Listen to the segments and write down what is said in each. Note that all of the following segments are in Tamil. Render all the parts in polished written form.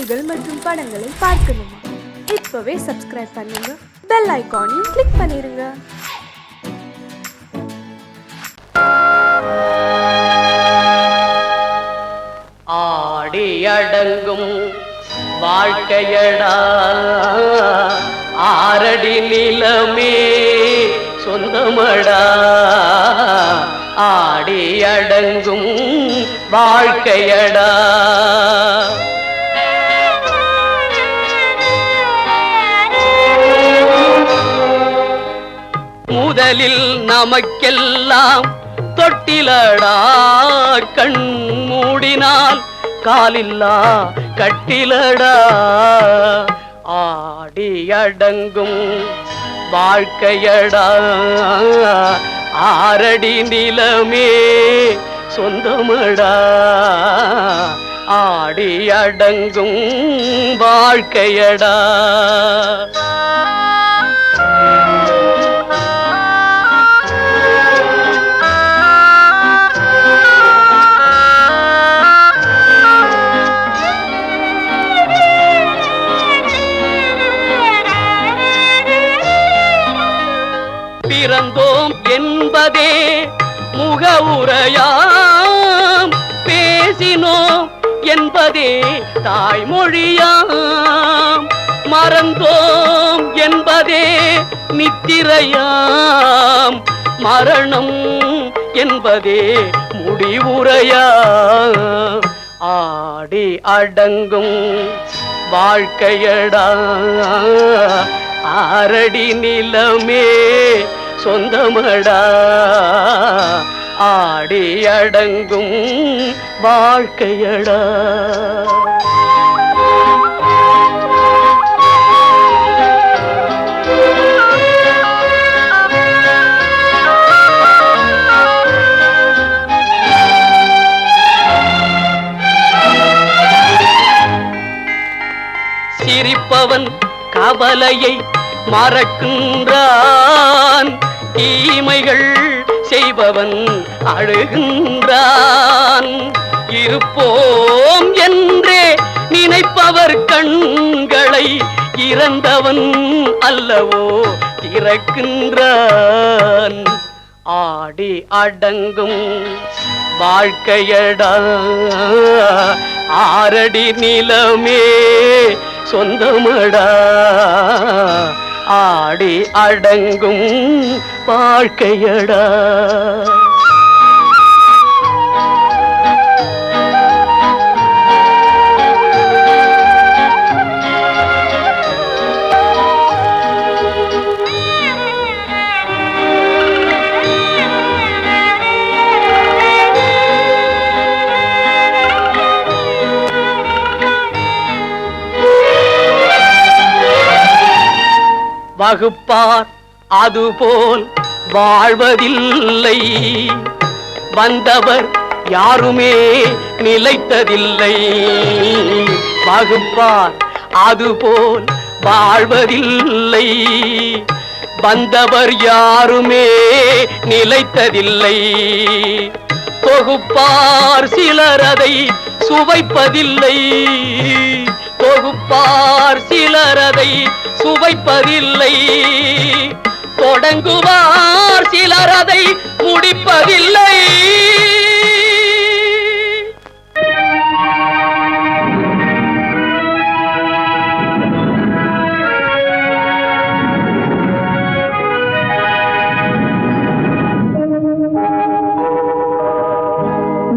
செய்திகள் மற்றும் படங்களை பார்க்கணுமா? இப்பவே சப்ஸ்கிரைப் பண்ணுங்க, பெல் ஐகானையும் கிளிக் பண்ணிருங்க. ஆடி அடங்கும் வாழ்க்கையடா, ஆரடி நிலமே சொந்தமடா. ஆடி அடங்கும் வாழ்க்கையடா. முதலில் நமக்கெல்லாம் தொட்டிலடா, கண் மூடினால் காலில்லா கட்டிலடா. ஆடி அடங்கும் வாழ்க்கையடா, ஆரடி நிலமே சொந்தமடா. ஆடி அடங்கும் வாழ்க்கையடா. பிறந்தோம் என்பதே முகவுரையாம், பேசினோம் என்பதே தாய்மொழியாம், மறந்தோம் என்பதே நித்திரையாம், மரணம் என்பதே முடிவுரையாம். ஆடி அடங்கும் வாழ்க்கையடா, ஆரடி நிலமே சொந்தமடா. ஆடி அடங்கும் வாழ்க்கையடா. சிரிப்பவன் கவலையை மறக்கின்றான், தீமைகள் செய்பவன் அழுகின்றான். இருப்போம் என்றே நினைப்பவர் கண்களை இறந்தவன் அல்லவோ திறக்கின்றான். ஆடி அடங்கும் வாழ்க்கையடா, ஆரடி நிலமே சொந்தமடா. ஆடி அடங்கும் வாழ்க்கையடா. வகுப்பார் அதுபோல் வாழ்வதில்லை, வந்தவர் யாருமே நிலைத்ததில்லை. வகுப்பார் அதுபோல் வாழ்வதில்லை, வந்தவர் யாருமே நிலைத்ததில்லை. தொகுப்பார் சிலர் அதை சுவைப்பதில்லை, தொகுப்பார் சிலர் அதை சுவைப்பதில்லை. தொடங்குவார் சிலர் அதை முடிப்பதில்லை.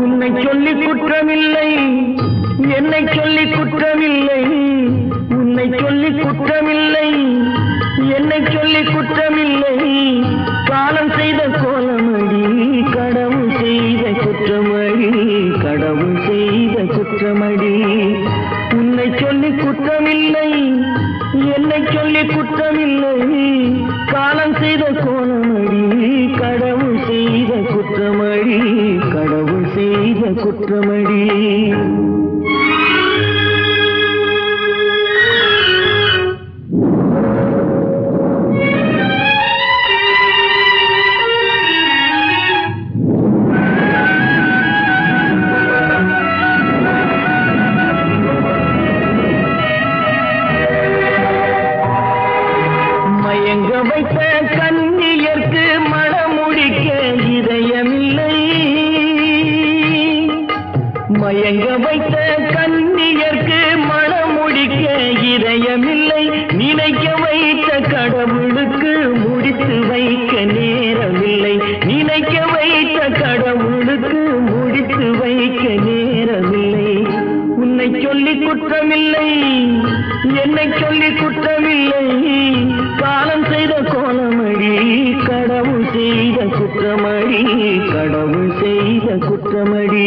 உன்னை சொல்லி குற்றமில்லை, என்னை சொல்லி குற்றமில்லை, உன்னை சொல்லி குற்றமில்லை, என்னை சொல்லி குற்றமில்லை. காலம் செய்த கோலமடி, கடவுள் செய்த குற்றமடி, கடவுள் செய்த குற்றமடி. உன்னை சொல்லி குற்றமில்லை, என்னை சொல்லி குற்றமில்லை. காலம் செய்த கோலமடி, கடவுள் செய்த குற்றமடி, கடவுள் செய்த குற்றமடி. வைத்த கன்னியர்க்கு மணமுடிக்க இதயமில்லை. மயங்க வைத்த கன்னியர்க்கு மணமுடிக்க இதயமில்லை. நினைக்க வைத்த கடவுளுக்கு முடித்து வைக்க நேரமில்லை. நினைக்க வைத்த கடவுளுக்கு முடித்து வைக்க நேரமில்லை. உன்னை சொல்லி குற்றமில்லை, என்னை சொல்லி குற்றமில்லை. காலம் செய்த கோலமடி, கடவுள் செய்த குற்றமடி, கடவுள் செய்த குற்றமடி.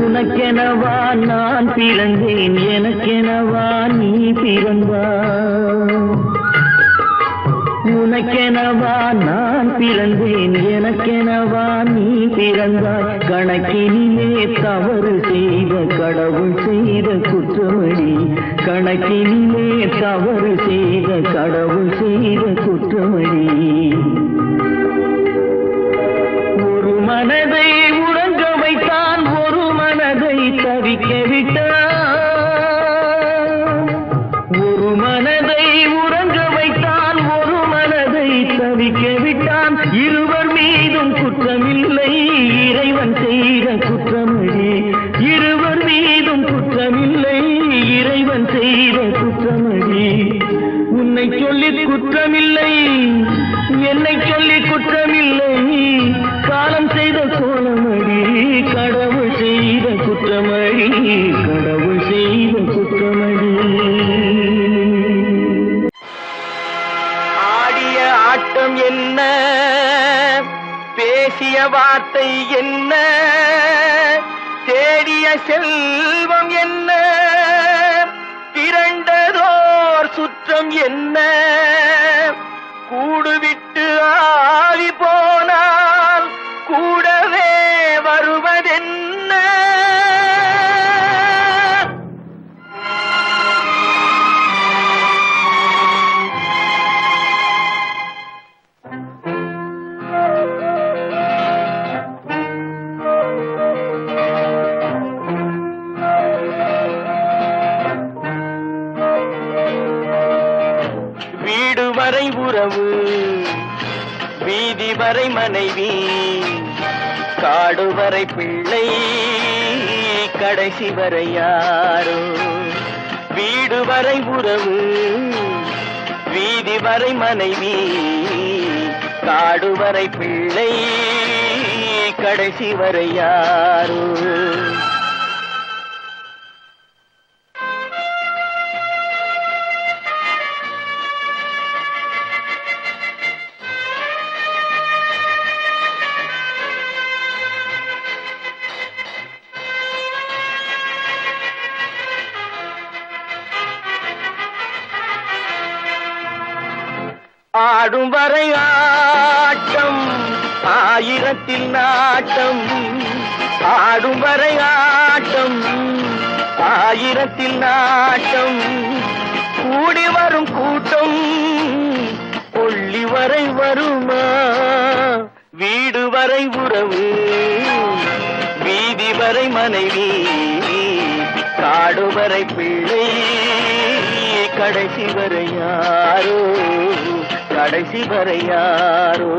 உனக்கெனவா நான் பிறந்தேன், எனக்கெனவா நீ பிறந்தாய். உனக்கெனவா நான் பிறந்தேன், எனக்கெனவா நீ பிறந்தாய். கணக்கினிலே தவறு செய்த கடவுள் செய்த குற்றமடி, கணக்கினிலே தவறு செய்த கடவுள் செய்த குற்றமடி. ஒரு மனதை உறங்க வைத்தான், ஒரு மனதை தவிக்க விட்டான். ஒரு மனதை உறங்க வைத்தான், ஒரு மனதை தவிக்க விட்டான். இருவர் மீதும் குற்றமில்லை, இறைவன் செய்த குற்றமடி. இருவர் மீதும் குற்றமில்லை, இறைவன் செய்த குற்றமடி. உன்னை சொல்லி குற்றமில்லை, என்னை சொல்லி குற்றமில்லை. காலம் செய்த கோலமடி, கடவுள் செய்த குற்றமடி, கடவுள் செய்த குற்றமடி. ஆடிய ஆட்டம் என்ன, பேசிய வார்த்தை என்ன, தேடிய செல்வம் என்ன, திரண்டதோர் சுற்றம் என்ன. கூடுவிட்டு ஆவி போனால் கூடவே வருவதென்ன. வீடு வரை உறவு, வீதி வரை மனைவி, காடு வரை பிள்ளை, கடைசி வரை யாரோ. வீடு வரை உறவு, வீதி வரை மனைவி, காடு வரை பிள்ளை, கடைசி வரை யாரோ. ஆடும் வரை ஆட்டம், ஆயிரத்தில் நாட்டம். ஆடும் வரை ஆட்டம், ஆயிரத்தில் நாட்டம். கூடி வரும் கூட்டம் கொள்ளி வரை வருமா. வீடு வரை உறவு, வீதி வரை மனைவி, காடு வரை பிள்ளை, கடைசி வரை யாரோ, கடைசி வரை யாரோ.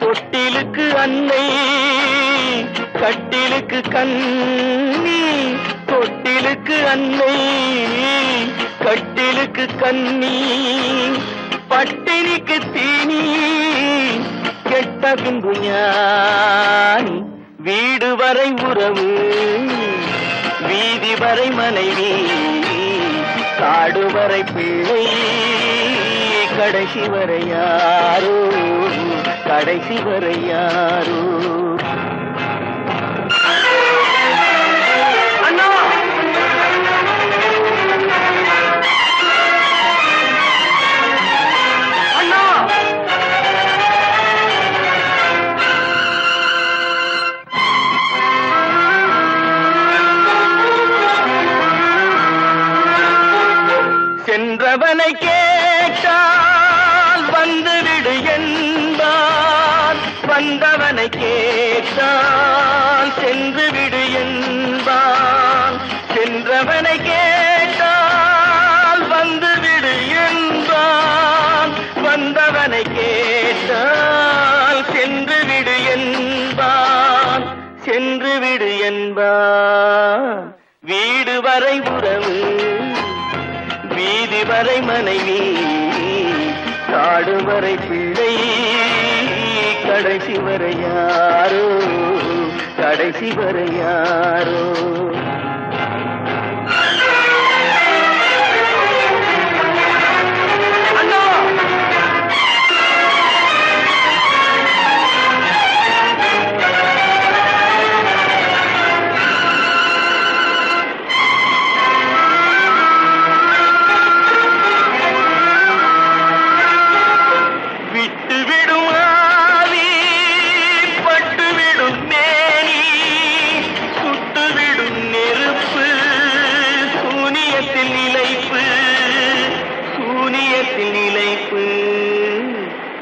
தொட்டிலுக்கு அன்னை, கட்டிலுக்கு கண்ணி. தொட்டிலுக்கு அன்னை, கட்டிலுக்கு கண்ணி. பட்டினிக்கு தீனி கெட்ட பின்பு ஞானி வீடு வரை உறவு வீதி வரை மனைவி காடு வரை பிள்ளை கடைசி வரை யாரோ கடைசி வரை யாரோ அண்ணா அண்ணா சென்றவனை கேட்டால் வந்துவிடு என்பான் வந்தவனை கேட்டால் சென்று விடு என்பான் சென்றவனை கேட்டால் வந்துவிடு என்பான் வந்தவனை கேட்டால் சென்று விடு என்பான் சென்று விடு என்பான் வீடு வரை உறவு வீதி வரை மனைவி காடு வரை பிள்ளை கடைசி வரை யாரோ கடைசி வரை யாரோ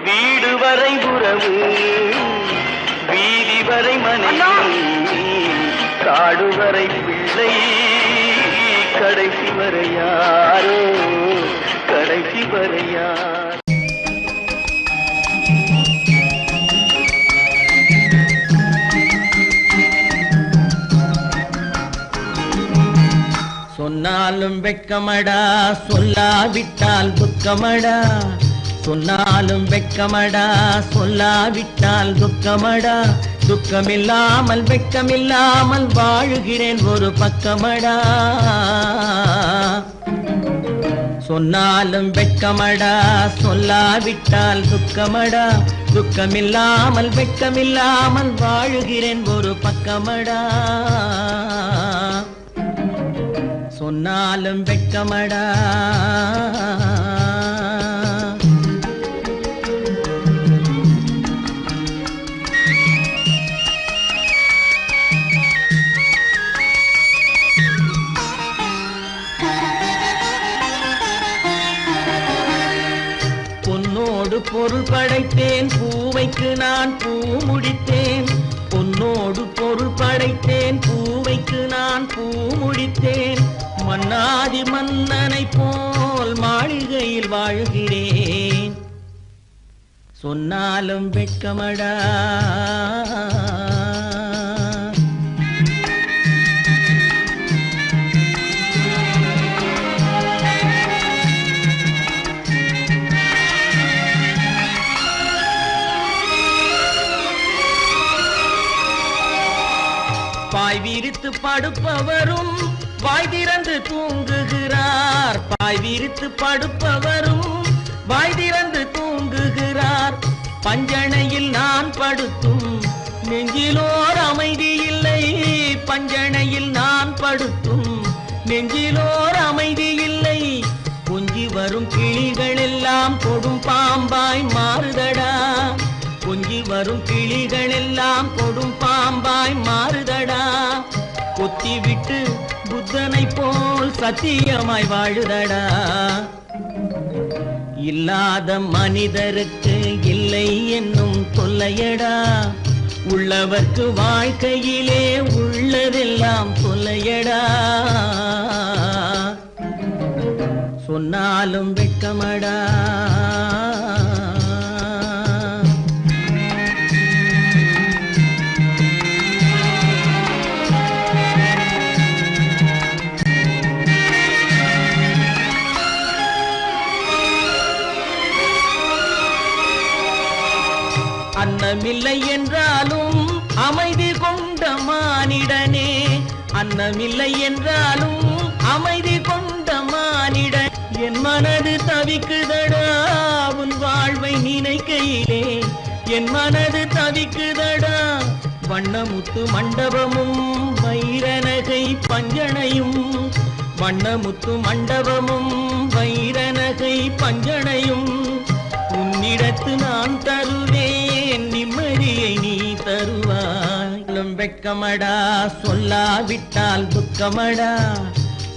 வீடு வரை உறவு வீதி வரை மனைவி காடு வரை பிள்ளை கடைசி வரை யாரோ கடைசி வரை யாரோ சொன்னாலும் வெட்கமடா சொல்லாவிட்டால் துக்கமடா சொன்னாலும் வெட்கமடா சொல்லாவிட்டால் துக்கமடா துக்கமில்லாமல் வெட்கமில்லாமல் வாழுகிறேன் ஒரு பக்கமடா சொன்னாலும் வெட்கமடா சொல்லாவிட்டால் துக்கமடா துக்கமில்லாமல் வெட்கமில்லாமல் வாழுகிறேன் ஒரு பக்கமடா சொன்னாலும் வெட்கமடா பொன்னோடு பொருள் படைத்தேன் பூவைக்கு நான் பூ முடித்தேன் பொன்னோடு பொருள் படைத்தேன் பூவைக்கு நான் பூ முடித்தேன் மன்னாதி மன்னனை போல் மாளிகையில் வாழ்கிறேன் சொன்னாலும் வெட்கமடா பாய் விரித்து படுப்பவரும் வாய் திறந்து தூங்குகிறார் பாய் விரித்து படுப்பவரும் வாய் திறந்து தூங்குகிறார் பஞ்சணையில் நான் படுத்தும் நெஞ்சிலோர் அமைதி இல்லை பஞ்சணையில் நான் படுத்தும் நெஞ்சிலோர் அமைதி இல்லை கொஞ்சி வரும் கிளிகள் எல்லாம் கொடும் பாம்பாய் மாறுதடா கொஞ்சி வரும் கிளிகள் எல்லாம் கொடும் பாம்பாய் மாறுதடா கொத்தி விட்டு புத்தனை போல் சத்தியமாய் வாழுதடா இல்லாத மனிதருக்கு இல்லை என்னும் தொல்லையடா உள்ளவர்க்கு வாழ்க்கையிலே உள்ளதெல்லாம் தொல்லையடா சொன்னாலும் வெட்கமடா அன்னமில்லை என்றாலும் அமைதி கொண்ட மானிடனே, அன்னமில்லை என்றாலும் அமைதி கொண்ட மானிடன். என் மனது தவிக்குதடா உன் வாழ்வை நினைக்கையிலே, என் மனது தவிக்குதடா. வண்ணமுத்து மண்டபமும் வைரநகை பஞ்சனையும், வண்ணமுத்து மண்டபமும் வைரநகை பஞ்சனையும் உன்னிடத்து நான் தருவேன், நிம்மதியை நீ தருவாய். வெட்கமடா சொல்லாவிட்டால் துக்கமடா,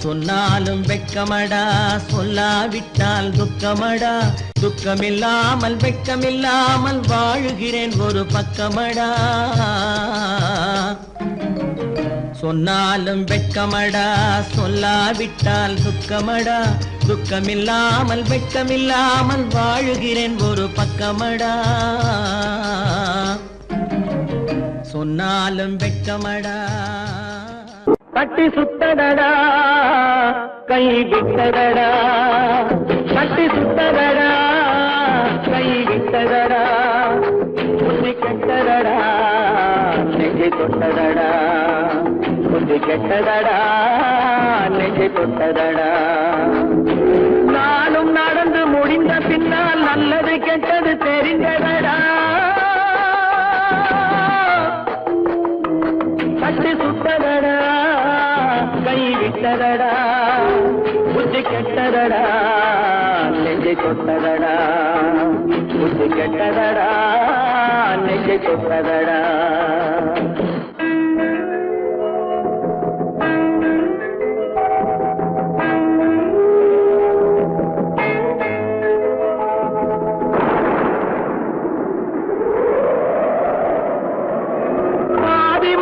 சொன்னாலும் வெட்கமடா சொல்லாவிட்டால் துக்கமடா. துக்கமில்லாமல் வெட்கமில்லாமல் வாழுகிறேன் ஒரு பக்கமடா. சொன்னாலும் வெட்கமடா சொல்லாவிட்டால் துக்கமடா. துக்கமில்லாமல் வெட்கமில்லாமல் வாழுகிறேன் ஒரு பக்கமடா. சொன்னாலும் வெட்கமடா. கட்டி சுத்தடடா கை விட்டதடா, கட்டி சுத்தடடா கை விட்டதடா. புத்தி கெட்டதடா நெஞ்சை தொட்டதடா, புத்தி கெட்டதடா நெஞ்சை தொட்டதடா. நானும் நடந்து முடிந்த பின்னால் நல்லது கெட்டது தெரிந்ததடா. கட்டி சுத்ததடா கை விட்டதடா, புத்தி கெட்டதடா நெஞ்சை தொட்டதடா, புத்தி கெட்டதடா நெஞ்சை தொட்டதடா.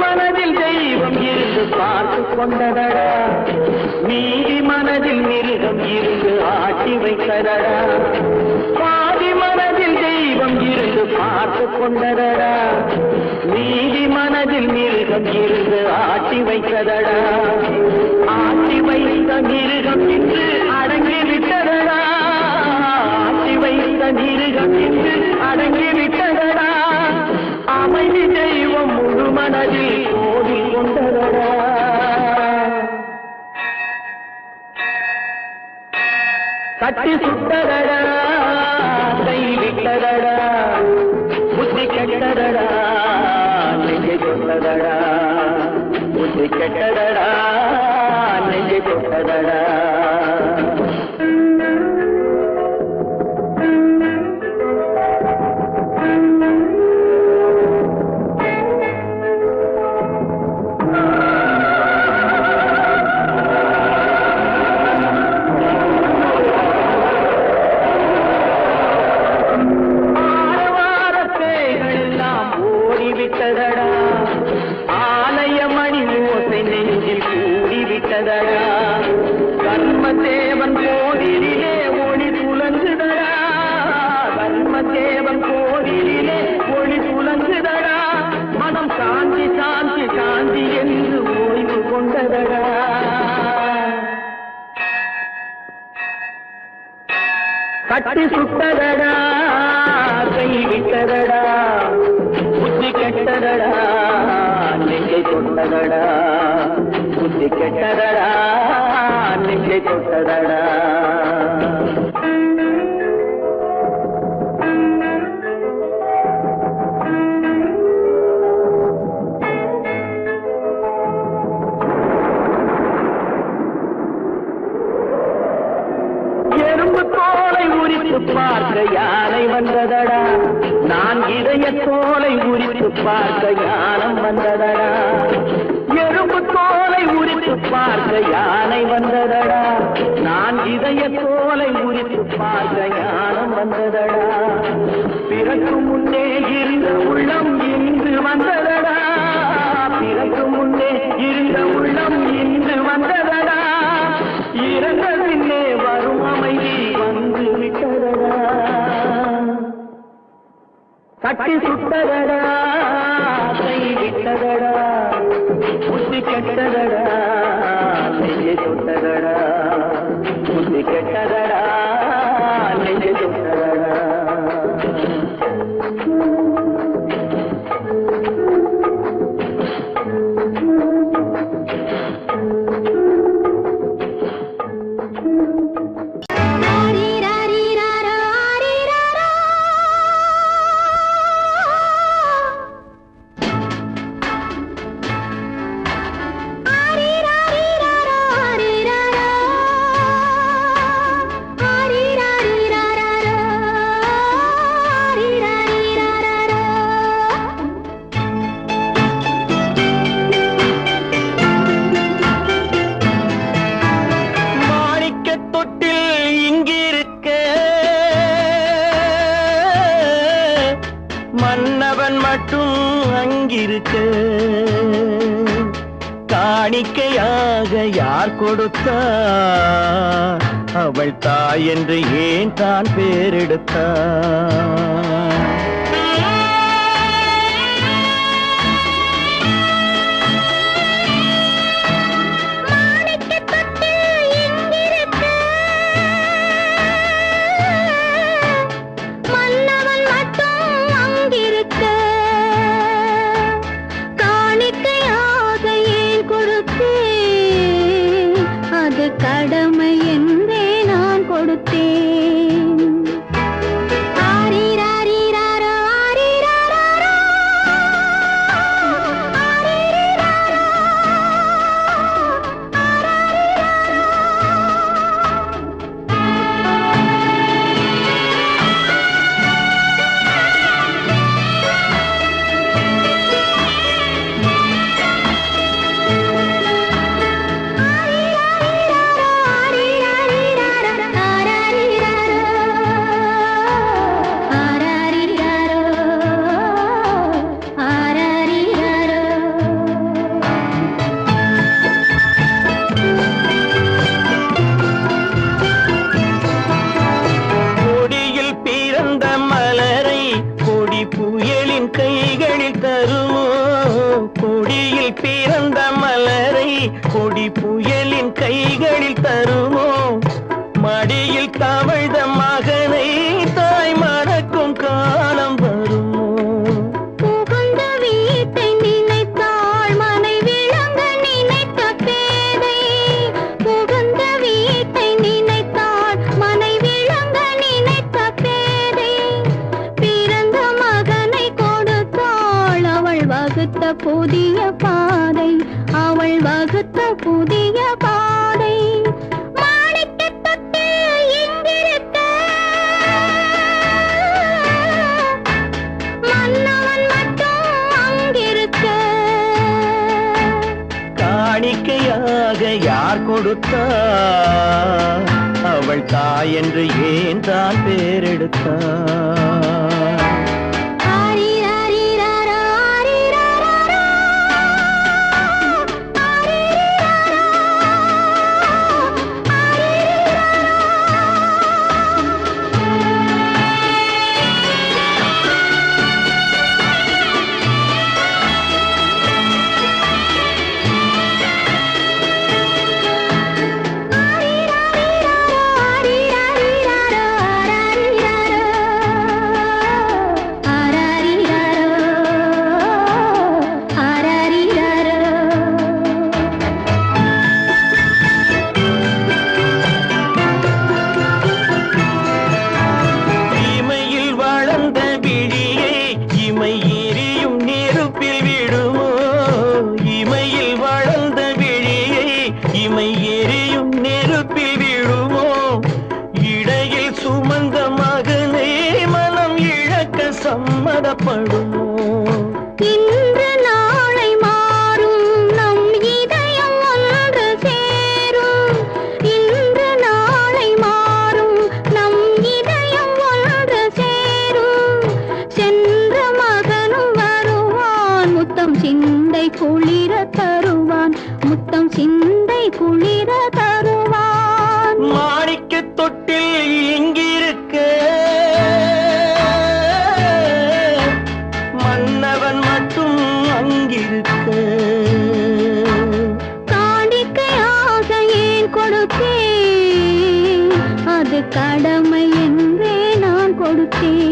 மனதில் தெய்வம் இருந்து பார்த்து கொண்டதடா, நீதி மனதில் மிருகம் இருந்து ஆட்டி வைத்ததடா. பாதி மனதில் தெய்வம் இருந்து பார்த்து கொண்டதடா, நீதி மனதில் மிருகம் இருந்து ஆட்டி வைத்ததடா. ஆட்டி வைத்த மிருகம் இன்று அடங்கி விட்டதடா, ஆட்டி வைத்த மிருகம் இன்று அடங்கி விட்டதடா. அமைதி தெய்வம் முழு மனதில் கோவில் கொண்டதடா. கட்டி சுட்டதடா கை விட்டதடா, புத்தி கெட்டதடா நெஞ்சை தொட்டதடா, புத்தி கெட்டதடா நெஞ்சை தொட்டதடா. கர்மதேவன் கோவிலிலே ஒளி துலங்குதடா, கர்மதேவன் கோவிலிலே ஒளி துலங்குதடா. மனம் சாந்தி சாந்தி சாந்தி என்று ஓய்வு கொண்டதடா. கட்டி சுட்டதடா கை விட்டதடா, புத்தி கெட்டதடா நெஞ்சை தொட்டதடா, புத்தி கெட்டதடா நெஞ்சை தொட்டதடா. எறும்பு தோலை உரித்து பார்க்க யானை வந்ததடா, நான் இதய தோலை உரித்து பார்க்க யானம் வந்ததடா. எறும்பு தோலை உரித்து பார்க்க யானை வந்ததடா, நான் இதய தோலை உரித்து பார்க்க யானம் வந்ததடா. பிறகு முன்னே இருந்த உள்ளம் இன்று வந்ததடா, பிறகு முன்னே இருந்த உள்ளம் இன்று வந்ததடா. இறந்த பின்னே வரும் அமைதி வந்து விட்டதடா. கட்டி சுட்டதடா கை விட்டதடா, புத்தி கெட்டதடா நெஞ்சை தொட்டதடா, புத்தி கெட்டதடா நெஞ்சை தொட்டதடா. அங்கிருக்க காணிக்கையாக யார் கொடுத்தா அவள் தாய் என்று ஏன் தான் பேரெடுத்தா கடமை என்றே நான் கொடுத்தேன். ஆரிராரிராரோ, ஆரிராராரோ, ஆரிராரோ, பிறந்த மலரை கொடி புயலின் கைகளில் தருமோ மடியில் தவழ்ந்த மகனை தாய் மறக்கும் காலம் வருமோ புகுந்த வீட்டை நினைத்தாள் மனை விளங்க நினைத்த பேதை புகுந்த வீட்டை நினைத்தாள் மனை விளங்க நினைத்த பேதை பிறந்த மகனை கொடுத்தாள் அவள் வகுத்த புதிய பாதை அவள் வகுத்த புதிய பாதை மாணிக்கத் தொட்டில் இங்கிருக்க மன்னவன் மட்டும் அங்கிருக்க காணிக்கையாக யார் கொடுத்தா அவள் தாய் என்று ஏன் தான் பேரெடுத்தா சம்மதப்படுமோ இன்று நாளை மாறும் நம் இதயம் ஒன்று சேரும் இன்று நாளை மாறும் நம் இதயம் ஒன்று சேரும் சென்ற மகனும் வருவான் முத்தம் சிந்தை குளிர தருவான் முத்தம் சிந்தை குளிர தருவான் மாணிக்க தொட்டில் இங்கிருக்க காணிக்கையாக ஏன் கொடுத்தேன் அது கடமை என்றே நான் கொடுத்தேன்.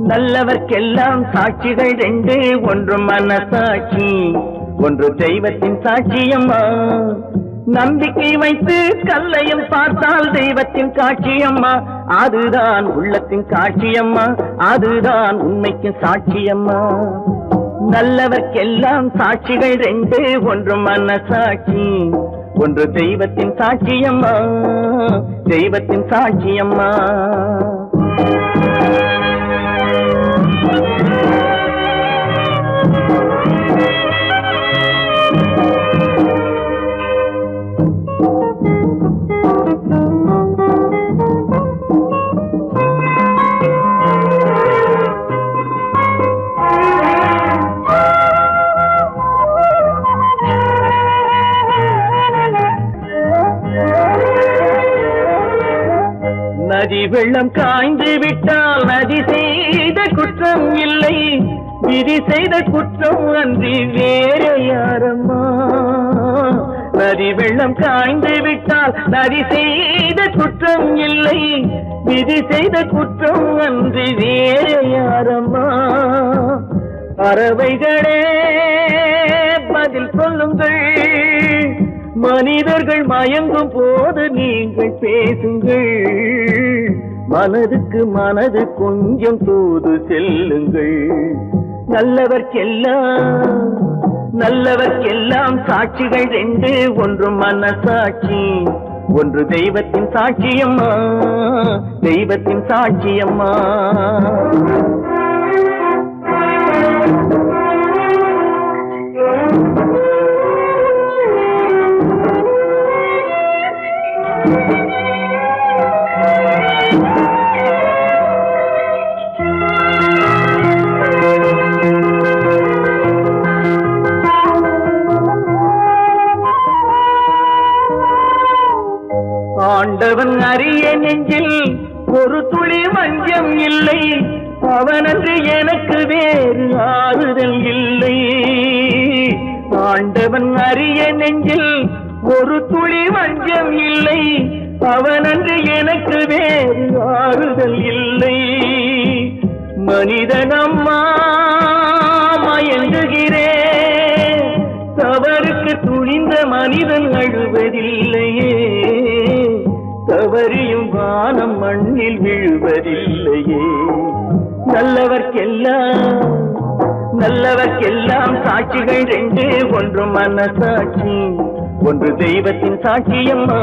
நல்லவர்க்கெல்லாம் சாட்சிகள் ரெண்டு, ஒன்று மனசாட்சி, ஒன்று தெய்வத்தின் சாட்சியம்மா. நம்பிக்கை வைத்து கல்லையும் பார்த்தால் தெய்வத்தின் காட்சியம்மா, அதுதான் உள்ளத்தின் காட்சியம்மா, அதுதான் உண்மைக்கு சாட்சியம்மா. நல்லவர்க்கெல்லாம் சாட்சிகள் ரெண்டு, ஒன்று மனசாட்சி, ஒன்று தெய்வத்தின் சாட்சியம்மா, தெய்வத்தின் சாட்சியம்மா. நதி வெள்ளம் காய்ந்து விட்டால் நதி செய்த குற்றம் இல்லை, விதி செய்த குற்றம் அன்றி வேற யாரம்மா. நதி வெள்ளம் காய்ந்து விட்டால் நதி செய்த குற்றம் இல்லை, விதி செய்த குற்றம் அன்றி வேற யாரம்மா. பறவைகளே பதில் சொல்லுங்கள், மனிதர்கள் மயங்கும் போது நீங்கள் பேசுங்கள், மனதுக்கு மனது கொஞ்சம் தூது செல்லுங்கள். நல்லவர்க்கெல்லாம் சாட்சிகள் ரெண்டு, ஒன்று மனசாட்சி, ஒன்று தெய்வத்தின் சாட்சியம்மா, தெய்வத்தின் சாட்சியம்மா. ஆண்டவன் அறிய நெஞ்சில் ஒரு துளி வஞ்சம் இல்லை, அவனன்று எனக்கு வேறு ஆறுதல் இல்லை. ஆண்டவன் அறிய நெஞ்சில் ஒரு துளி வஞ்சம் இல்லை, அவனன்று எனக்கு வேறு ஆறுதல் இல்லை. மனிதனம்மா மயங்குகிறேன், தவறுக்கு துணிந்த மனிதன் அழுவதில்லையே, தவறியும் வானம் மண்ணில் விழுவதில்லையே. நல்லவர்க்கெல்லாம் சாட்சிகள் ரெண்டு, ஒன்று மனசாட்சி, ஒன்று தெய்வத்தின் சாட்சியம்மா.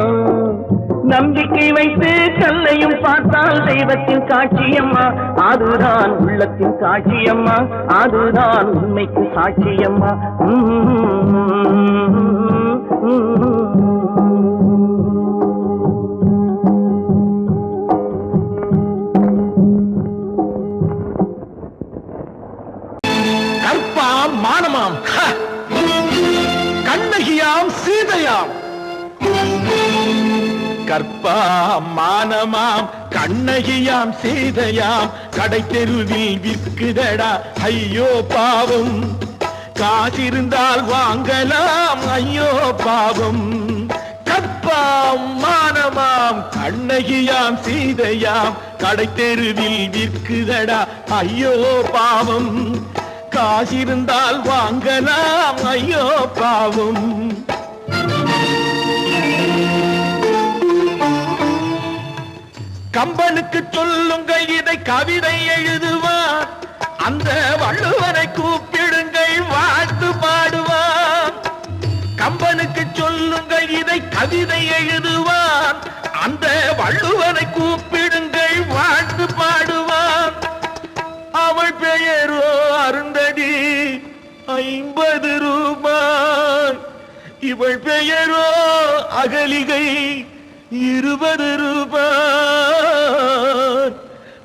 நம்பிக்கை வைத்து கல்லையும் பார்த்தால் தெய்வத்தின் காட்சியம்மா, அதுதான் உள்ளத்தின் காட்சியம்மா, அதுதான் உண்மைக்கு சாட்சியம்மா. கற்பாம் மானமாம், கண்ணகியாம் சீதையாம். கற்பாம் மானமாம் கண்ணகியாம் சீதையாம், கடை தெருவில் விற்குதடா ஐயோ பாவம். காசிருந்தால் வாங்கலாம் ஐயோ பாவம். கற்பாம் மானமாம் கண்ணகியாம் சீதையாம், கடை தெருவில் விற்குதடா ஐயோ பாவம். காசிருந்தால் வாங்கலாம் ஐயோ பாவம். கம்பனுக்கு சொல்லுங்கள் இதை கவிதை எழுதுவான், அந்த வள்ளுவரை கூப்பிடுங்கள் வாழ்த்து பாடுவான். கம்பனுக்கு சொல்லுங்கள் இதை கவிதை எழுதுவான், அந்த வள்ளுவரை கூப்பிடுங்கள் வாழ்த்து பாடுவான். அவள் பெயரோ அருந்ததி 50 ரூபாய், இவள் பெயரோ அகலிகை 20 ரூபாய்.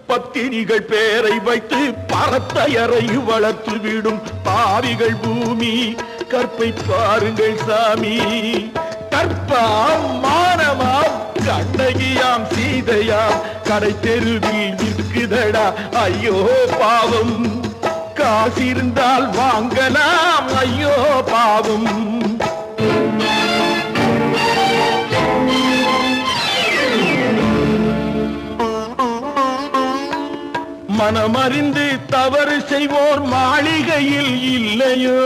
பத்தினிகள் பேரை வைத்து பரத்தையறை வளர்த்து விடும் பாவிகள் பூமி, கற்பை பாருங்கள் சாமி. கற்பாம் மானமாம் கண்ணகியாம் சீதையாம், கடை தெருவில் விற்குதடா ஐயோ பாவம். காசிருந்தால் வாங்கலாம் ஐயோ பாவம். மனமறிந்து தவறு செய்வோர் மாளிகையில் இல்லையோ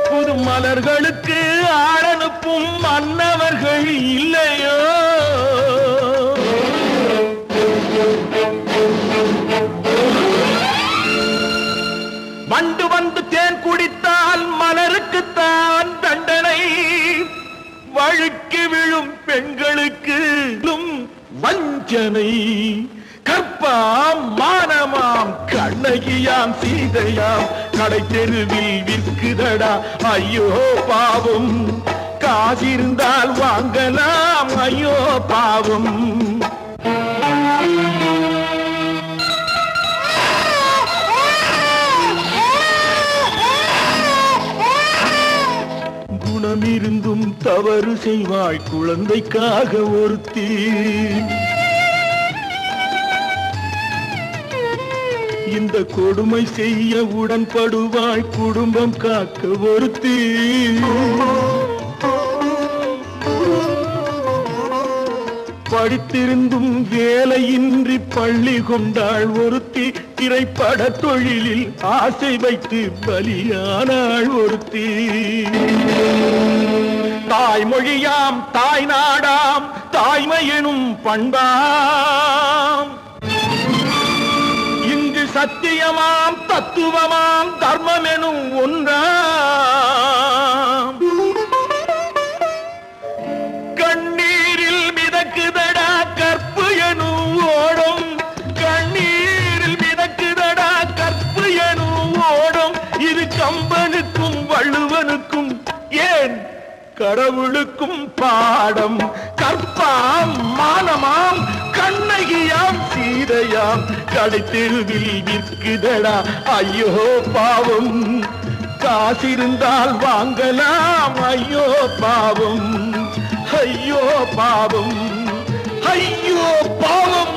புது மலர்களுக்கு ஆளனுப்பும் மன்னவர்கள் இல்லையோ வண்டு வந்து தேன் குடித்தால் மலருக்குத்தான் தண்டனை வழுக்கி விழும் பெண்களுக்கு வஞ்சனை கற்பாம் மானமாம் கண்ணகியாம் சீதையாம் கடை தெருவில் விற்குதடா ஐயோ பாவம் காசிருந்தால் வாங்கலாம் ஐயோ பாவம் குணமிருந்தும் தவறு செய்வாய் குழந்தைக்காக ஒருத்தி இந்த கொடுமை செய்ய உடன்படுவாய் குடும்பம் காக்க ஒருத்தி படித்திருந்தும் வேலையின்றி பள்ளி கொண்டாள் ஒருத்தி திரைப்பட தொழிலில் ஆசை வைத்து பலியானாள் ஒருத்தி தாய்மொழியாம் தாய் நாடாம் தாய்மையெனும் பண்பாம் இங்கு சத்தியமாம் தத்துவமாம் தர்மமெனும் ஒன்றாம் கண்ணீரில் மிதக்குதடா கற்பு எனும் ஓடும் கண்ணீரில் மிதக்குதடா கற்பு எனும் ஓடும் இது கம்பனுக்கும் வள்ளுவனுக்கும் ஏன் கடவுளுக்கும் பாடம் கற்பாம் மானமாம் கண்ணகியாம் சீதையாம் கடைத்தெருவில் விற்குதடா ஐயோ பாவம் காசிருந்தால் வாங்கலாம் ஐயோ பாவம் ஐயோ பாவம் ஐயோ பாவம்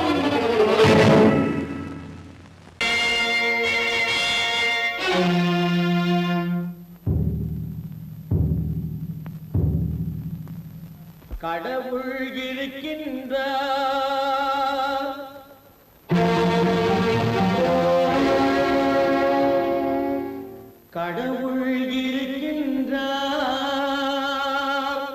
கடவுள் இருக்கின்றார் கடவுள் இருக்கின்றார்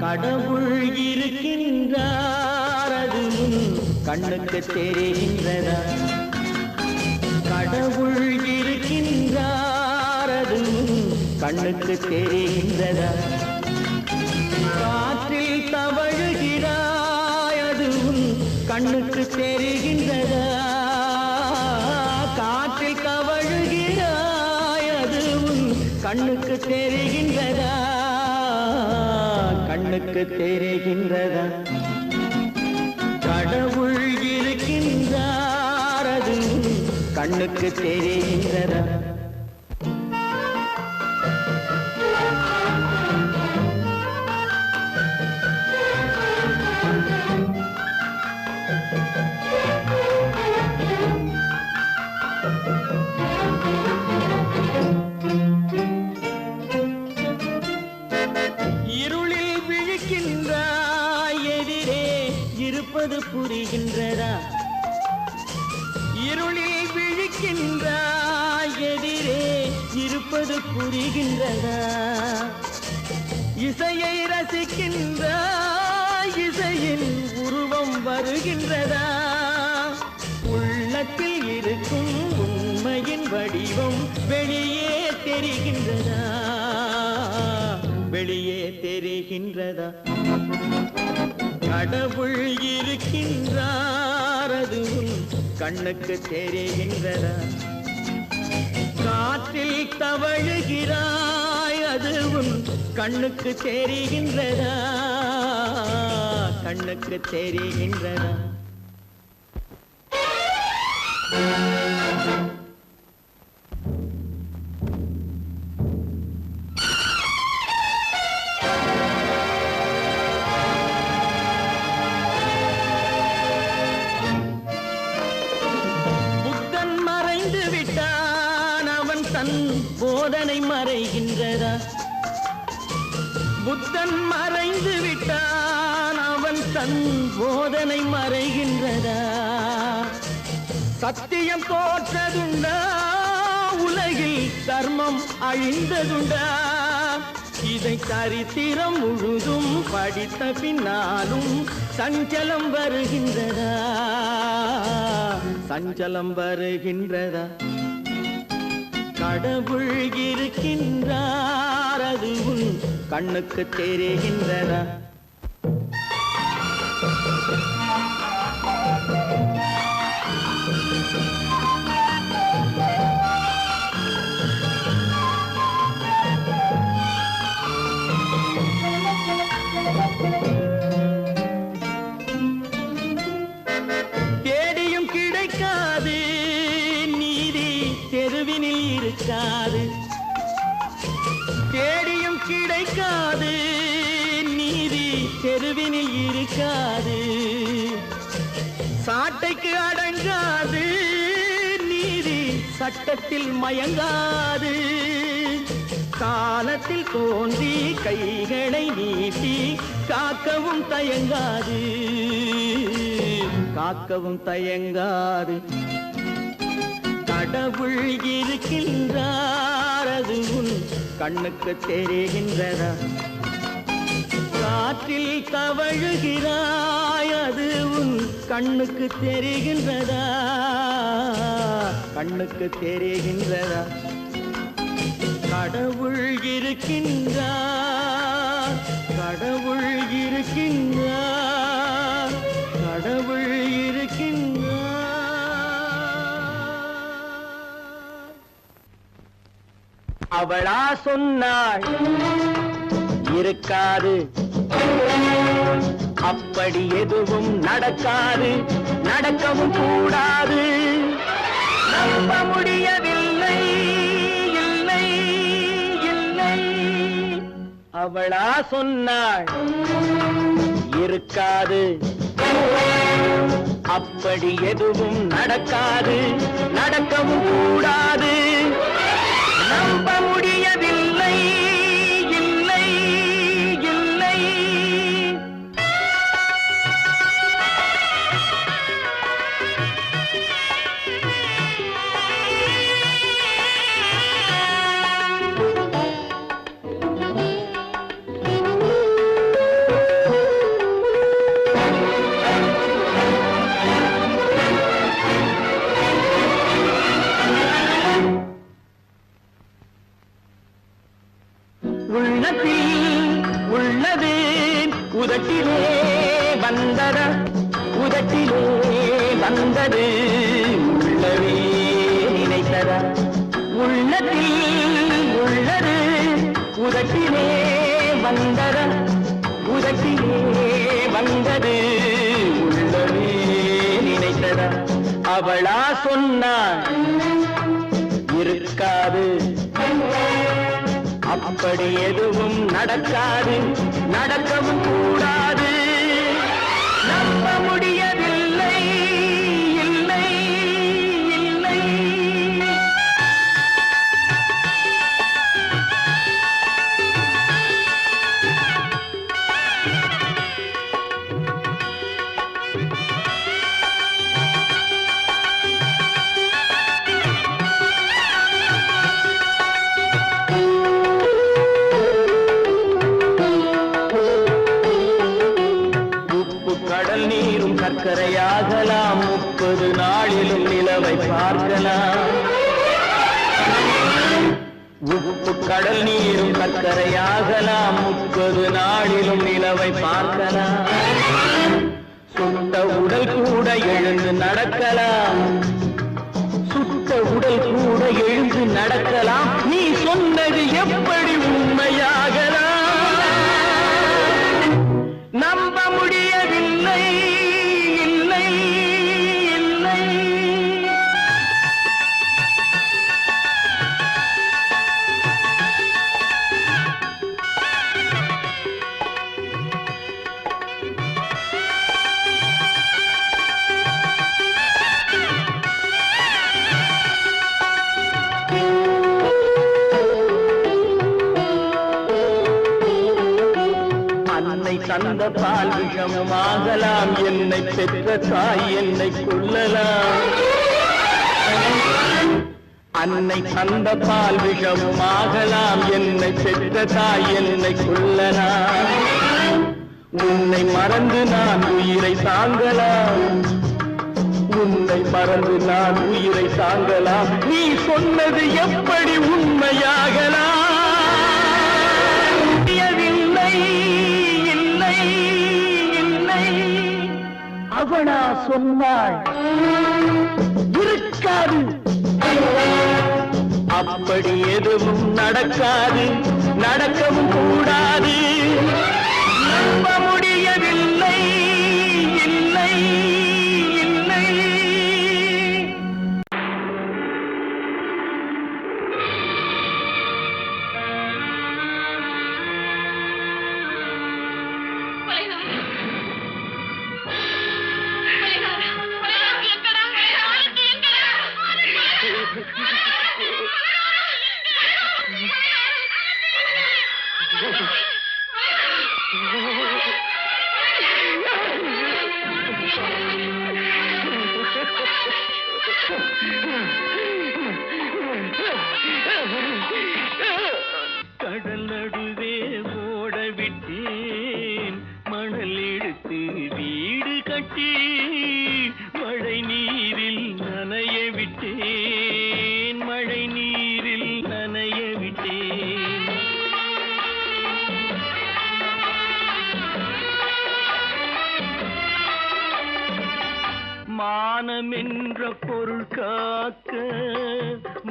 கடவுள் இருக்கின்றார் அது கண்ணுக்கு தெரிகின்றதா கடவுள் இருக்கின்றார் அது கண்ணுக்கு தெரிகின்றதா காற்றில் தவழுகிறாய் அது கண்ணுக்கு தெரிகின்றதா காற்றில் தவழுகிறாய் அது கண்ணுக்கு தெரிகின்றதா கண்ணுக்கு தெரிகின்றதா கடவுள் இருக்கின்றார் அது கண்ணுக்கு தெரிகின்றதா இருளில் விழிக்கின்றாய் எதிரே இருப்பது புரிகின்றதா இருளில் விழிக்கின்றாய் எதிரே இருப்பது புரிகின்றதா இசையை ரசிக்கின்றாய் இசையின் உருவம் வருகின்றதா உள்ளத்தில் இருக்கும் உண்மையின் வடிவம் வெளியே தெரிகின்றதா வெளியே தெரிகின்றதா கடவுள் இருக்கின்றார் அது கண்ணுக்கு தெரிகின்றதா காற்றில் தவழுகிறாய் அது கண்ணுக்கு தெரிகின்றதா கண்ணுக்கு தெரிகின்றதா போதனை மறைகின்றதா? புத்தன் மறைந்து விட்டான், அவன் தன் போதனை மறைகின்றதா? சத்தியம் தோற்றதுண்டா, உலகில் தர்மம் அழிந்ததுண்டா? இதை சரித்திரம் முழுதும் படித்த பின்னாலும் சஞ்சலம் வருகின்றதா? சஞ்சலம் வருகின்றதா? கடவுள் இருக்கின்றார், அது உன் கண்ணுக்கு தெரிகின்றதா? தேடியும் கிடைக்காது நீதி, தெருவினில் இருக்காது. தேடியும் கிடைக்காது நீதி, தெருவினில் இருக்காது. சாட்டைக்கு அடங்காது நீதி, சட்டத்தில் மயங்காது. காலத்தில் தோன்றி கைகளை நீட்டி காக்கவும் தயங்காது, காக்கவும் தயங்காது. கடவுள் இருக்கின்றார், அது உன் கண்ணுக்கு தெரிகின்றதா? காற்றில் தவழுகிறாய், அது உன் கண்ணுக்கு தெரிகின்றதா? கண்ணுக்கு தெரிகின்றதா? கடவுள் இருக்கின்றார், கடவுள் இருக்கின்றார், கடவுள் இருக்கின்றார். அவளா சொன்னாள் இருக்காது, அப்படி எதுவும் நடக்காது, நடக்கவும் கூடாது. நம்ப முடியவில்லை, இல்லை இல்லை. அவளா சொன்னாள் இருக்காது, அப்படி எதுவும் நடக்காது, நடக்கவும் கூடாது. நம்ப முடியவில்லை, இல்லை இல்லை. உள்ளத்தில் உள்ளது உதட்டிலே வந்தத, உதட்டிலே வந்தது உள்ளவே நினைத்தத. உள்ளத்தில் உள்ளது உதட்டிலே வந்தத, உதட்டிலே வந்தது உள்ளவே நினைத்தத. அவளா சொன்னாள் இருக்காது, அப்படி எதுவும் நடக்காது, நடக்கவும் கூடாது. நம்ப முடியவில்லை, இல்லை இல்லை. சர்க்கரையாகலாம், 30 நாளிலும் நிலவை பார்க்கலாம். உப்பு கடல் நீரும் சர்க்கரையாகலாம், 30 நாளிலும் நிலவை பார்க்கலாம். சுட்ட உடல் கூட எழுந்து நடக்கலாம், சுட்ட உடல் கூட எழுந்து நடக்கலாம். நீ சொன்னது எப்படி உண்மையாகலாம்? நம்ப முடியவில்லை, இல்லை இல்லை. தந்த பால் விஷமும் ஆகலாம், என்னை பெற்ற தாய் என்னை கொள்ளலாம். அன்னை தந்த பால் விஷமும் ஆகலாம், என்னை பெற்ற தாய் என்னை கொள்ளலாம். உன்னை மறந்து நான் உயிரை தாங்கலாம், உன்னை மறந்து நான் உயிரை தாங்கலாம். நீ சொன்னது எப்படி உண்மையாகலாம்? இல்லை இல்லை இல்லை அவனா சொன்னாள் இருக்காது, அப்படி எதுவும் நடக்காது, நடக்கவும் கூடாது. நம்ப முடியவில்லை இல்லை இல்லை. கடல் நடுவே ஓட விட்டேன், மணல் எடுத்து வீடு கட்டி மழை நீரில் நனைய விட்டேன், மழை நீரில் நனைய விட்டேன். மானம் என்ற பொருள் காக்க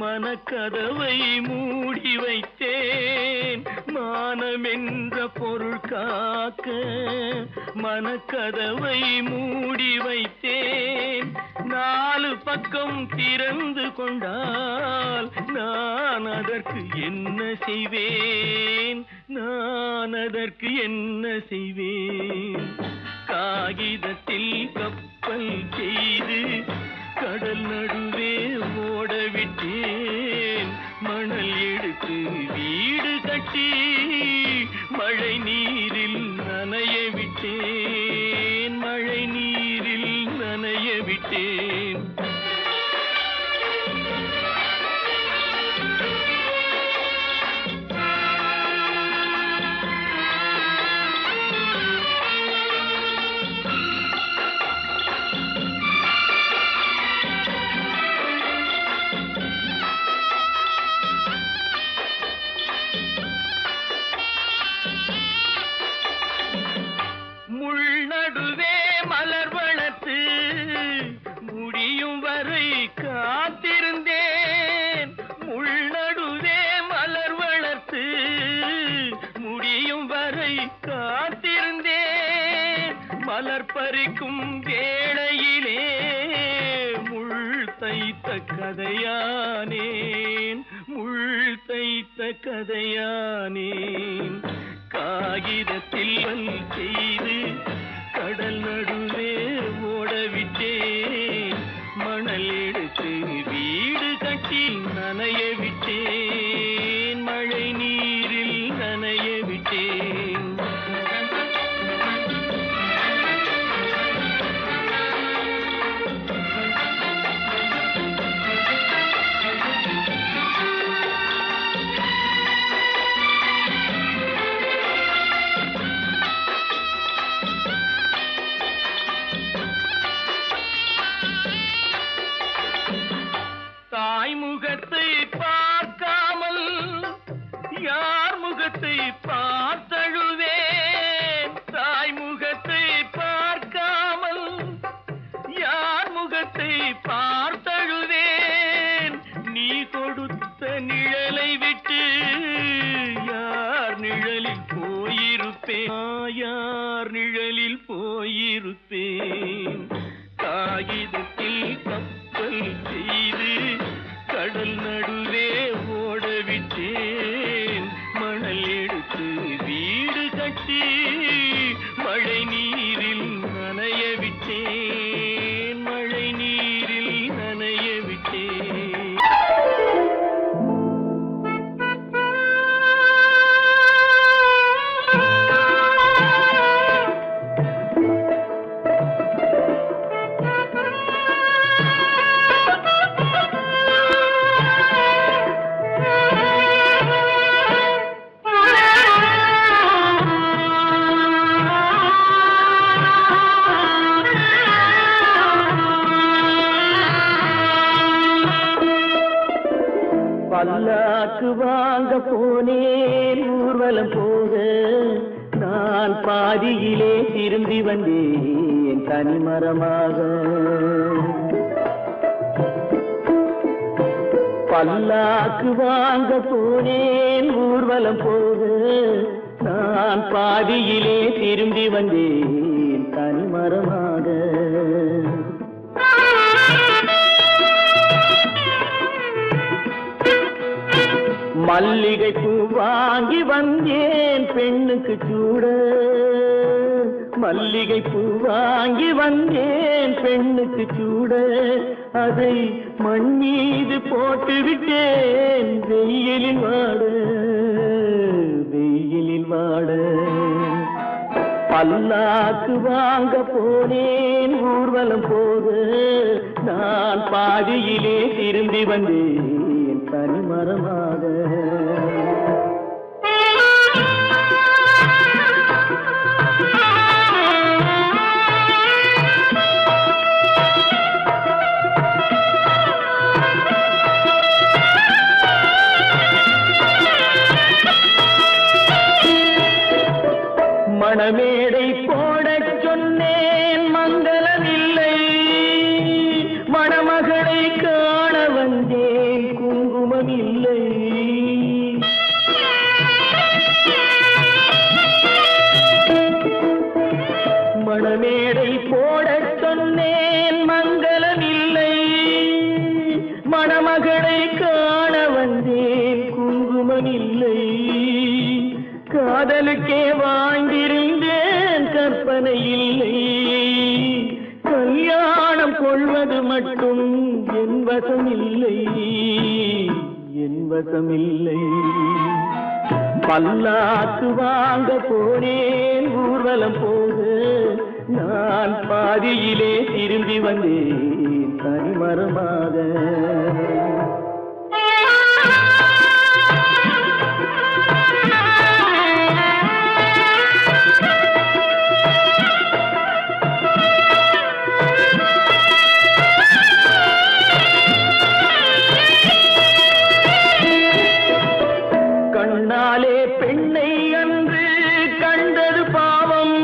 மனக்கதவை மூடி வைத்தேன், மானம் என்ற பொருள் காக்க மனக்கதவை மூடி வைத்தேன். 4 பக்கம் திறந்து கொண்டால் நான் அதற்கு என்ன செய்வேன், நான் அதற்கு என்ன செய்வேன்? காகிதத்தில் கப்பல் செய்து கடல் நடுவே ஓட விட்டேன், மணல் எடுத்து வீடு கட்டி மழை நீரில் நனைய விட்டேன், மழை நீரில் நனைய விட்டேன். முள்நடுவே மலர் வளர்த்து முடியும் வரை காத்திருந்தேன், முள்நடுவே மலர் வளர்த்து முடியும் வரை காத்திருந்தேன். மலர் பறிக்கும் வேளையிலே முள் தைத்த கதையானேன், முள் தைத்த கதையானேன். காகிதத்தில் செய்து கடல் நடுவே ஓடவிட்டேன், மணல் எடுத்து வீடு கட்டி நனைய விட்டேன், மழை நீரில் நனைய விட்டேன். முகத்தை பார்க்காமல் யார் முகத்தை பார்த்தழுவேன், தாய் முகத்தை பார்க்காமல் யார் முகத்தை பார்த்தழுவேன். நீ கொடுத்த நிழலை விட்டு யார் நிழலில் போயிருப்பேன், யார் நிழலில் போயிருப்பேன். காகிதத்தில் கப்பல் செய்து கடல் நடுவே ஓடவிட்டேன், மணல் எடுத்து வீடு கட்டி மழை நீரில் நனைய விட்டேன், மழை நீரில் நனைய விட்டேன். பல்லாக்கு வாங்க போனேன் ஊர்வலம் போக நான் பாதியிலே திரும்பி வந்தேன் தனிமரமாக. பல்லாக்கு வாங்க போனேன் ஊர்வலம் போக நான் பாதியிலே திரும்பி வந்தேன் தனிமரமாக. மல்லிகை பூ வாங்கி வந்தேன் பெண்ணுக்கு சூட. மல்லிகை பூ வாங்கி வந்தேன் பெண்ணுக்கு சூட. அதை மண் மீது போட்டு விட்டேன் வெயிலில் வாட வெயிலில் வாட. பல்லாக்கு வாங்க போனேன் ஊர்வலம் போக நான் பாதியிலே திரும்பி வந்தேன் தனிமரமாக. மணமேடை போடச் சொன்னேன் மங்களமில்லை. மணமகளை காண வந்தேன் குங்குமமில்லை. மணமேடை போடச் சொன்னேன் மங்களமில்லை. மணமகளை காண வந்தேன் குங்குமமில்லை. காதலுக்கே வாழ்ந்திருந்தேன் கற்பனை இல்லை. கல்யாணம் கொள்வது மட்டும் என் வசமில்லை என் வசமில்லை. பல்லாக்கு வாங்க போனேன் ஊர்வலம் போக நான் பாதியிலே திரும்பி வந்தேன் தனிமரமாக. கண்ணாலே பெண்ணை அன்று கண்டது பாவம்.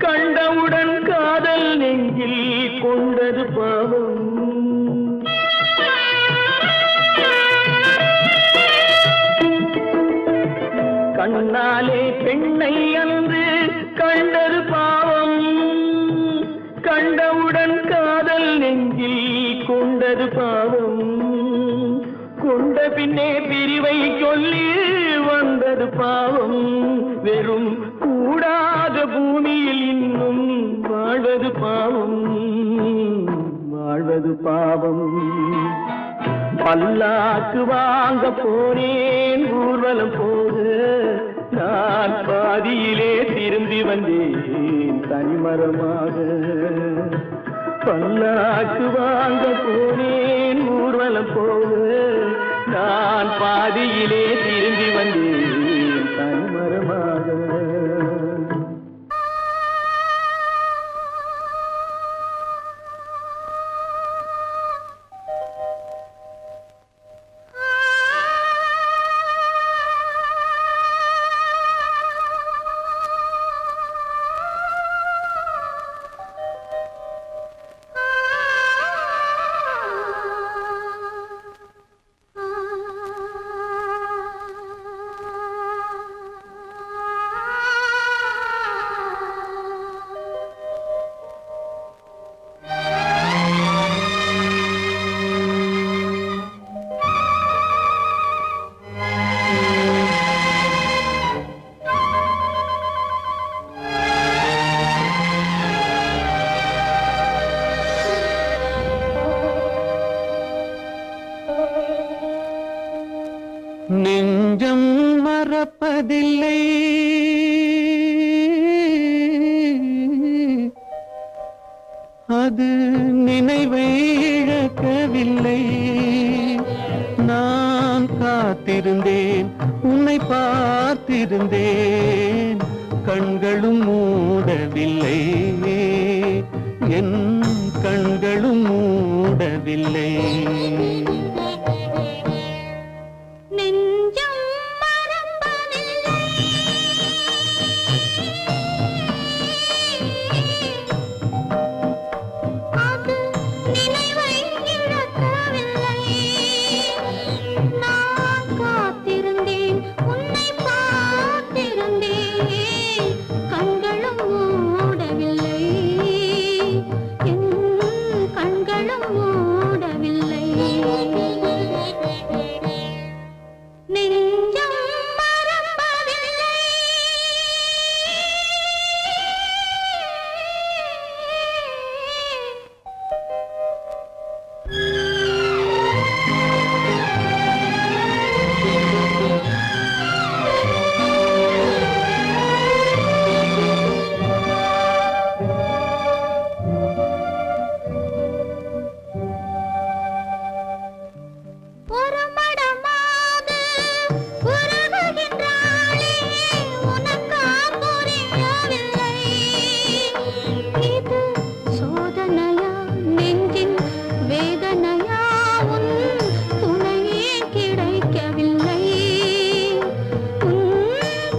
கண்டவுடன் காதல் நெஞ்சில் கொண்டது பாவம். கண்ணாலே பெண்ணை அன்று கண்டது பாவம். கண்டவுடன் காதல் நெஞ்சில் கொண்டது பாவம். கொண்ட பின்னே பிரிவை சொல்லி வந்தது பாவம். வெறும் கூடாத பூமியில் இன்னும் வாழ்வது பாவம் வாழ்வது பாவம். பல்லாக்கு வாங்க போனேன் ஊர்வலம் போக நான் பாதியிலே திரும்பி வந்தேன் தனிமரமாக. பல்லாக்கு வாங்க போனேன் ஊர்வலம் போக நான் பாதியிலே திரும்பி வந்தேன் தனிமரமாக. நெஞ்சம் மறப்பதில்லை, அது நினைவை இழக்கவில்லை. நான் காத்திருந்தேன், உன்னை பார்த்திருந்தேன், கண்களும் மூடவில்லை, என் கண்களும் மூடவில்லை. கண்களும் மூடவில்லை. நெஞ்சம் மறப்பதில்லை. ஒரு மடமாக உருகுகின்றாளே, உனக்கா புரியவில்லை? இது சோதனையா, நெஞ்சின் வேதனையா? உன் துணையே கிடைக்கவில்லை. உன்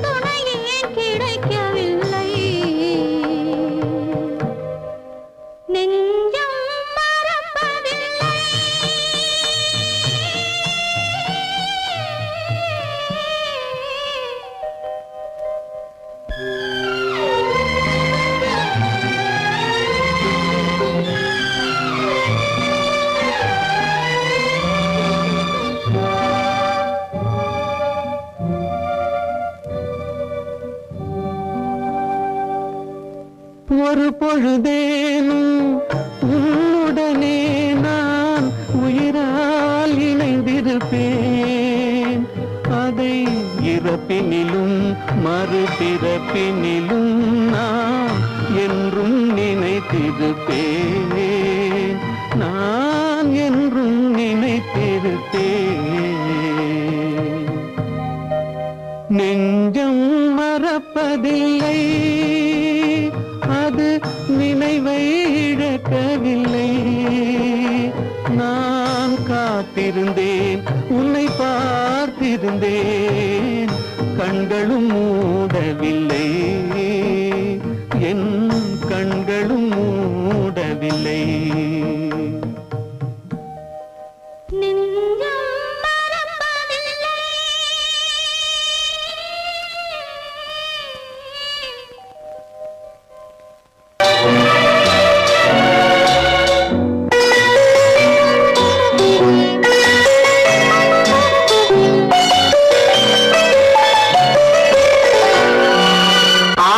துணையே கிடைக்கவில்லை. நெஞ்சம் மறப்பதில்லை. ஒரு பொழுதேனும் உன்னுடனே நான் உயிரால் இணைந்திருப்பேன். அதை இறப்பினிலும் மறுபிறப்பினிலும் நான் என்றும் நினைத்திருப்பேன். நான் என்றும் நினைத்திருப்பேன். நெஞ்சம் மறப்பதில்லை, அது நினைவை இழக்கவில்லை. நான் காத்திருந்தேன், உன்னை பார்த்திருந்தேன், கண்களும் மூடவில்லை. என் கண்களும் மூடவில்லை. நெஞ்சம் மறப்பதில்லை.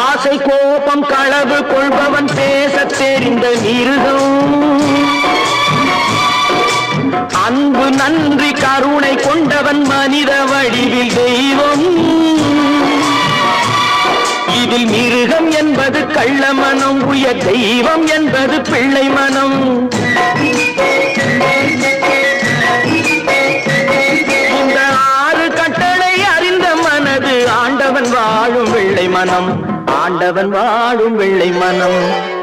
ஆசை கோபம் களவு கொள்பவன் பேசத் தெரிந்த மிருகம். அன்பு நன்றி கருணை கொண்டவன் மனித வடிவில் தெய்வம். இதில் மிருகம் என்பது கள்ள மனம், உயர் தெய்வம் என்பது பிள்ளை மனம். இந்த 6 கட்டளை அறிந்த மனது ஆண்டவன் வாழும் வெள்ளை மனம். ஆண்டவன் வாழும் வெள்ளை மனம்.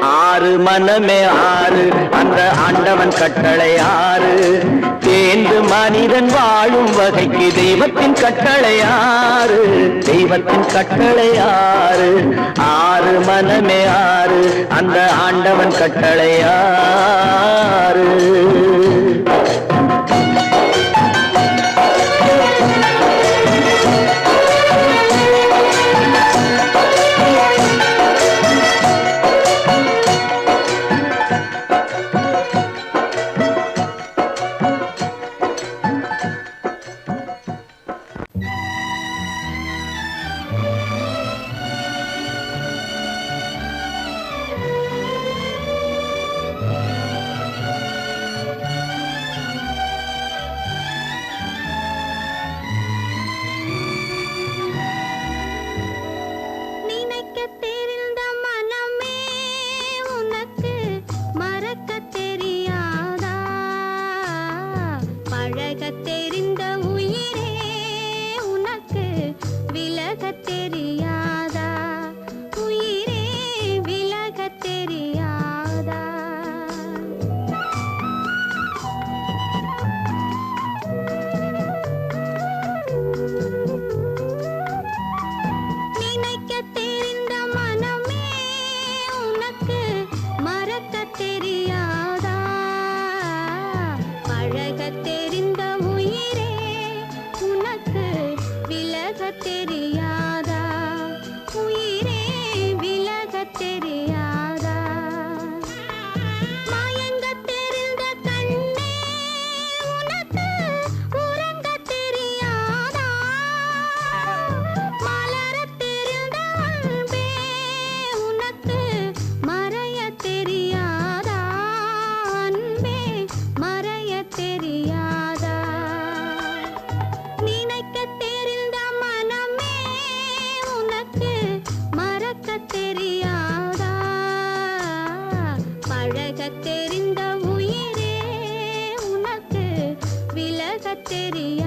6 மனமே 6, அந்த ஆண்டவன் கட்டளை 6. தேர்ந்து மனிதன் வாழும் வகைக்கு தெய்வத்தின் கட்டளை 6. தெய்வத்தின் கட்டளை 6. 6 மனமே 6, அந்த ஆண்டவன் கட்டளை 6. தெரியும்